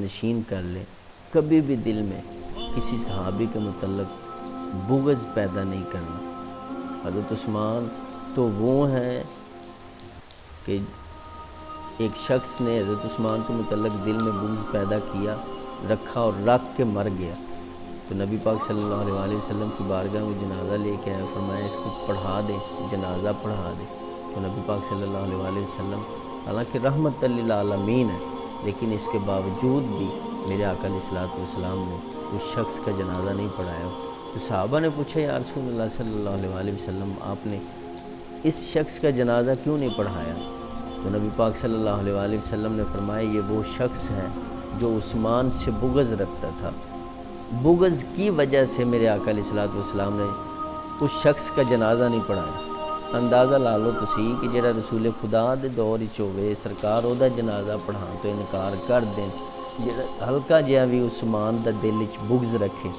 نشین کر لے، کبھی بھی دل میں کسی صحابی کے متعلق بغض پیدا نہیں کرنا۔ حضرت عثمان تو وہ ہیں کہ ایک شخص نے حضرت عثمان کے متعلق دل میں بغض پیدا کیا، رکھا اور رکھ کے مر گیا، تو نبی پاک صلی اللہ علیہ وسلم کی بارگاہ میں جنازہ لے کے آئے، فرمایا اس کو پڑھا دے، جنازہ پڑھا دے۔ تو نبی پاک صلی اللہ علیہ وسلم حالانکہ رحمت للعالمین ہے، لیکن اس کے باوجود بھی میرے آقا علیہ الصلوۃ والسلام نے اس شخص کا جنازہ نہیں پڑھایا۔ تو صحابہ نے پوچھا یا رسول اللہ صلی اللہ علیہ وسلم، آپ نے اس شخص کا جنازہ کیوں نہیں پڑھایا؟ تو نبی پاک صلی اللہ علیہ وسلم نے فرمایا یہ وہ شخص ہے جو عثمان سے بغض رکھتا تھا، بغض کی وجہ سے میرے آقا علیہ الصلوۃ والسلام نے اس شخص کا جنازہ نہیں پڑھایا۔ اندازہ لا لو تسی کہ جڑا رسول خدا دے دور وچ ہوئے، سرکار او دا جنازہ پڑھان تو انکار کر دیں، جڑا ہلکا جہا بھی عثمان دا دل وچ بغض رکھے،